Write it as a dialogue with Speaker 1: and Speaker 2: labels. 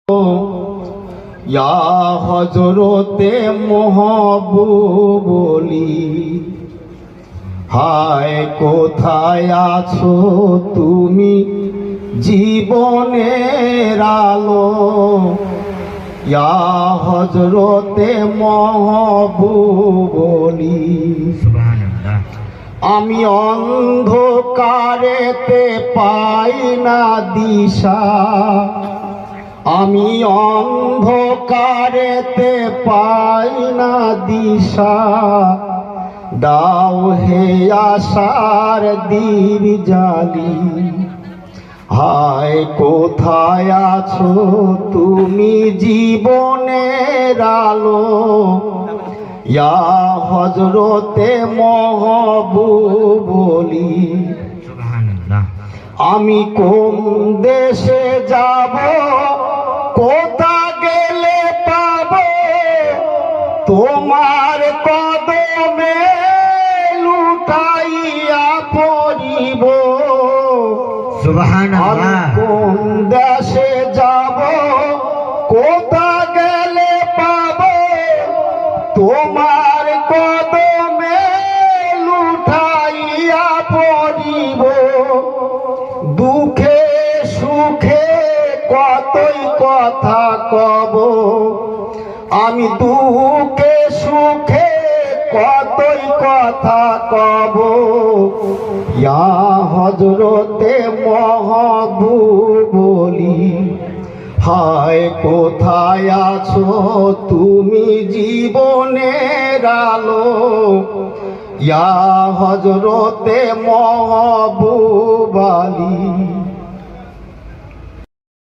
Speaker 1: ইয়া হযরতে মহবুবলি, হায় কোথায় আছো তুমি জীবনের আলো। ইয়া হযরতে মহবুবলি, আমি অন্ধকারেতে পাই না দিশা, আমি অন্ধকারেতে পাই না দিশা। দাও হে আশার দীপ জ্বালি, হায় কোথায় আছো তুমি জীবনের আলো। ইয়া হযরতে মহবুবলি, আমি কোন দেশে যাব, কোথা গেলে পাবো তোমার কদমে লুটাইয়া পড়িব।
Speaker 2: সুবহানাল্লাহ।
Speaker 1: কোন দেশে যাব, কোথা গেলে পাবো তোমার কদমে লুটাইয়া পড়িব। দুঃখে সুখে কতই কথা কব, আমি দুঃখে সুখে কতই কথা কব। ইয়া হযরতে মহবুবলি, হায় কোথায় আছো তুমি জীবনের আলো। ইয়া হযরতে মহবুবলি।